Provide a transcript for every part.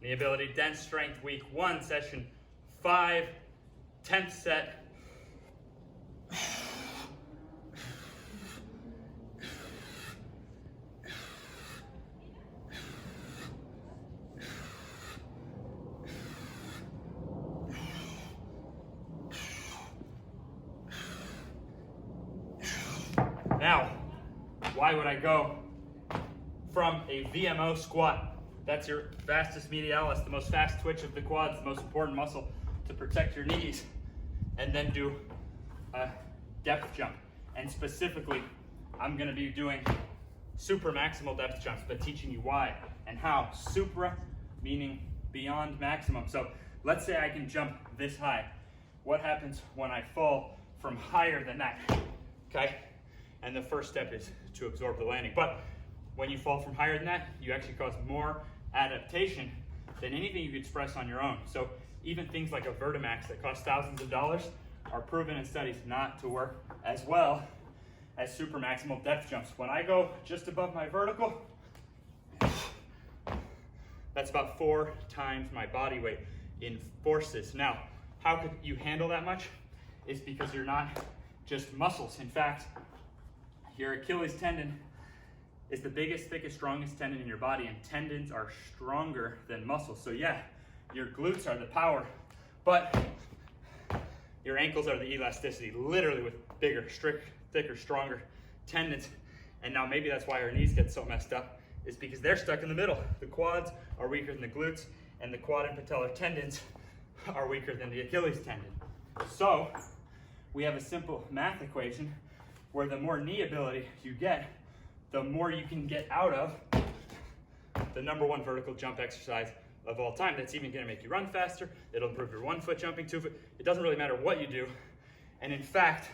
Knee ability, dense strength, week 1, session 5, 10th set. Now, why would I go from a VMO squat? That's your vastus medialis, the most fast twitch of the quads, the most important muscle to protect your knees, and then do a depth jump. And specifically, I'm gonna be doing supramaximal depth jumps, but teaching you why and how. Supra meaning beyond maximum. So let's say I can jump this high. What happens when I fall from higher than that? Okay? And the first step is to absorb the landing. But when you fall from higher than that, you actually cause more adaptation than anything you could express on your own. So even things like a Vertimax that costs thousands of dollars are proven in studies not to work as well as supramaximal depth jumps. When I go just above my vertical, that's about 4 times my body weight in forces. Now, how could you handle that much? It's because you're not just muscles. In fact, your Achilles tendon is the biggest, thickest, strongest tendon in your body, and tendons are stronger than muscles. So yeah, your glutes are the power, but your ankles are the elasticity, literally with bigger, thicker, stronger tendons. And now maybe that's why our knees get so messed up, is because they're stuck in the middle. The quads are weaker than the glutes, and the quad and patellar tendons are weaker than the Achilles tendon. So we have a simple math equation where the more knee ability you get, the more you can get out of the #1 vertical jump exercise of all time. That's even gonna make you run faster. It'll improve your 1 foot jumping, 2 foot. It doesn't really matter what you do. And in fact,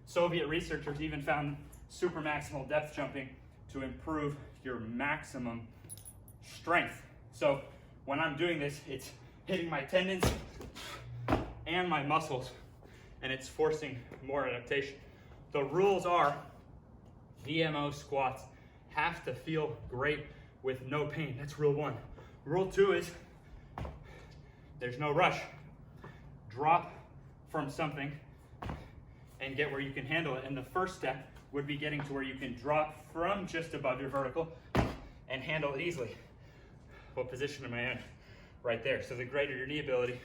Soviet researchers even found supramaximal depth jumping to improve your maximum strength. So when I'm doing this, it's hitting my tendons and my muscles, and it's forcing more adaptation. The rules are VMO squats have to feel great with no pain. That's rule 1. Rule 2 is there's no rush. Drop from something and get where you can handle it. And the first step would be getting to where you can drop from just above your vertical and handle it easily. What position am I in? Right there. So the greater your knee ability,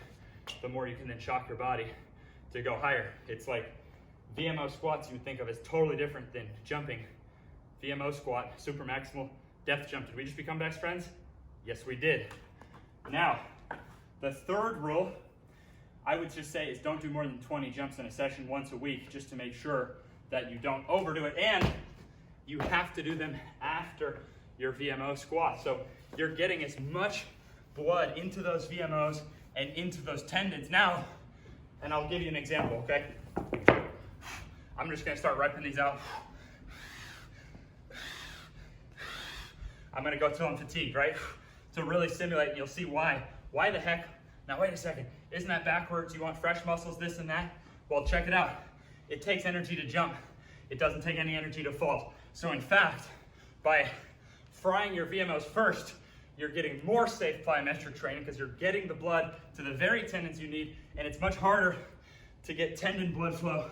the more you can then shock your body to go higher. It's like VMO squats you would think of as totally different than jumping. VMO squat, supramaximal depth jump. Did we just become best friends? Yes, we did. Now, the third rule I would just say is don't do more than 20 jumps in a session once a week, just to make sure that you don't overdo it. And you have to do them after your VMO squat. So you're getting as much blood into those VMOs and into those tendons now. And I'll give you an example, okay? I'm just gonna start repping these out. I'm gonna go till I'm fatigued, right? To really simulate, and you'll see why. Why the heck? Now wait a second, isn't that backwards? You want fresh muscles, this and that? Well, check it out. It takes energy to jump. It doesn't take any energy to fall. So in fact, by frying your VMOs first, you're getting more safe plyometric training because you're getting the blood to the very tendons you need, and it's much harder to get tendon blood flow.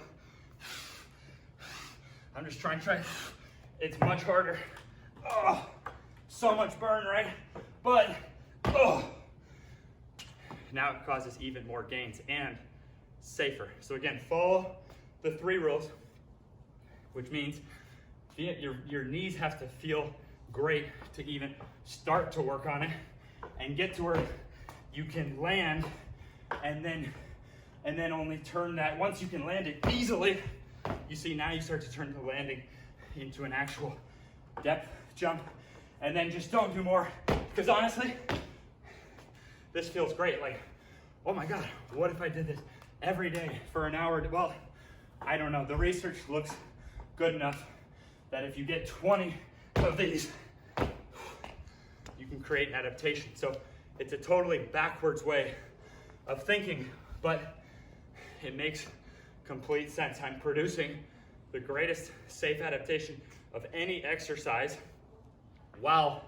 I'm just trying. It's much harder. Oh, so much burn, right? But, oh. Now it causes even more gains and safer. So again, follow the 3 rules, which means your knees have to feel great to even start to work on it and get to where you can land, and then only turn that. Once you can land it easily, you see now you start to turn the landing into an actual depth jump. And then just don't do more, because honestly, this feels great. Like, oh my God, what if I did this every day for an hour? Well, I don't know. The research looks good enough that if you get 20 of these, you can create adaptation. So it's a totally backwards way of thinking, but it makes complete sense. I'm producing the greatest safe adaptation of any exercise while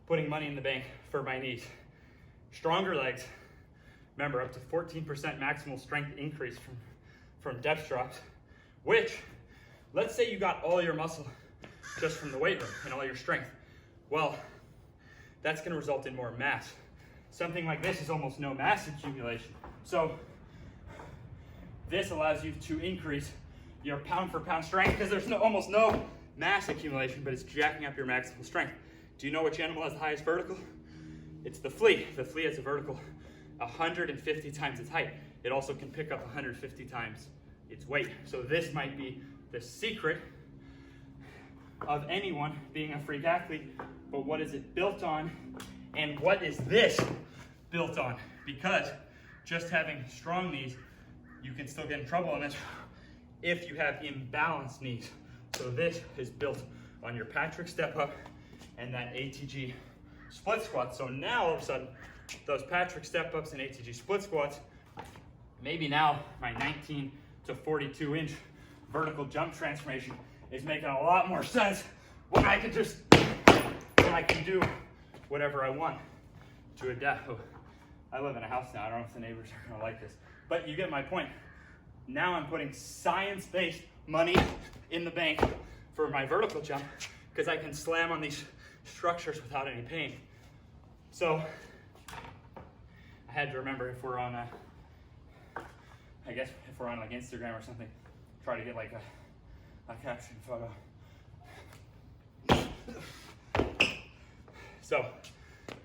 putting money in the bank for my knees. Stronger legs, remember, up to 14% maximal strength increase from depth drops, which, let's say you got all your muscle just from the weight room and all your strength. Well, that's gonna result in more mass. Something like this is almost no mass accumulation. So this allows you to increase your pound for pound strength because there's almost no mass accumulation, but it's jacking up your maximal strength. Do you know which animal has the highest vertical? It's the flea. The flea has a vertical 150 times its height. It also can pick up 150 times its weight. So this might be the secret of anyone being a freak athlete, but what is it built on? And what is this built on? Because just having strong knees, you can still get in trouble in this if you have imbalanced knees. So this is built on your Patrick step up and that ATG split squat. So now all of a sudden, those Patrick step ups and ATG split squats, maybe now my 19 to 42 inch vertical jump transformation is making a lot more sense when I can do whatever I want to adapt. Oh, I live in a house now. I don't know if the neighbors are gonna like this, but you get my point. Now I'm putting science-based money in the bank for my vertical jump because I can slam on these structures without any pain. So I had to remember, if we're on I guess if we're on like Instagram or something, try to get like a caption photo. So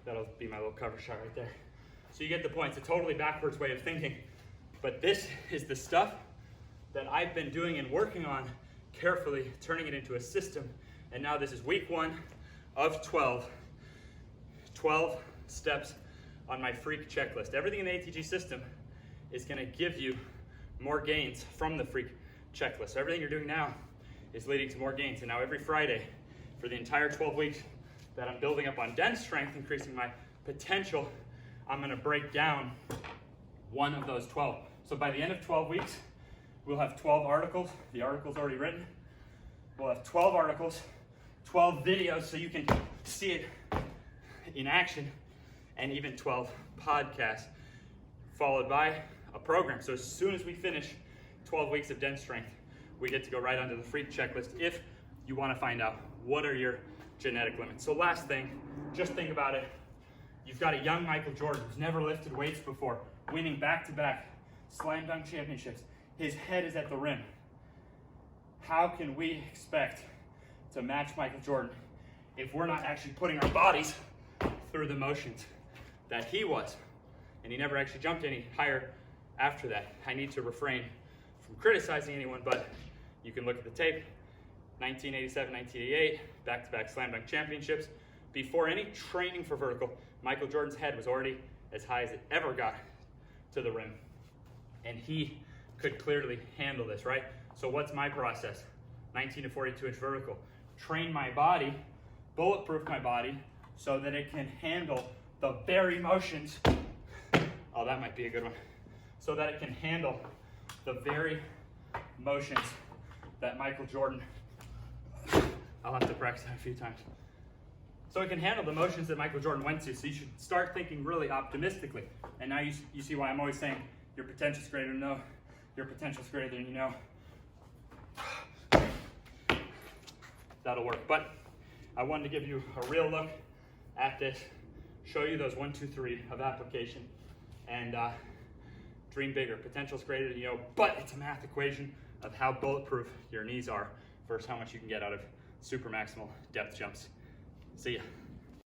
that'll be my little cover shot right there. So you get the point. It's a totally backwards way of thinking, but this is the stuff that I've been doing and working on carefully, turning it into a system. And now this is week 1 of 12 steps on my freak checklist. Everything in the ATG system is gonna give you more gains from the freak checklist. So everything you're doing now is leading to more gains. And now every Friday for the entire 12 weeks that I'm building up on dense strength, increasing my potential, I'm gonna break down one of those 12. So by the end of 12 weeks, we'll have 12 articles. The article's already written. We'll have 12 articles, 12 videos so you can see it in action, and even 12 podcasts, followed by a program. So as soon as we finish 12 weeks of dense strength, we get to go right onto the freak checklist if you want to find out what are your genetic limits. So last thing, just think about it. You've got a young Michael Jordan who's never lifted weights before, winning back-to-back slam dunk championships. His head is at the rim. How can we expect to match Michael Jordan if we're not actually putting our bodies through the motions that he was? And he never actually jumped any higher after that. I need to refrain from criticizing anyone, but you can look at the tape. 1987, 1988, back-to-back slam dunk championships. Before any training for vertical, Michael Jordan's head was already as high as it ever got to the rim. And he could clearly handle this, right? So what's my process? 19 to 42 inch vertical. Train my body, bulletproof my body, so that it can handle the very motions. Oh, that might be a good one. So that it can handle the very motions that Michael Jordan, I'll have to practice that a few times. So it can handle the motions that Michael Jordan went to. So you should start thinking really optimistically. And now you see why I'm always saying your potential is greater than no, your potential is greater than you know. That'll work. But I wanted to give you a real look at this, show you those 1, 2, 3 of application, and dream bigger. Potential is greater than you know, but it's a math equation of how bulletproof your knees are versus how much you can get out of super maximal depth jumps. See ya.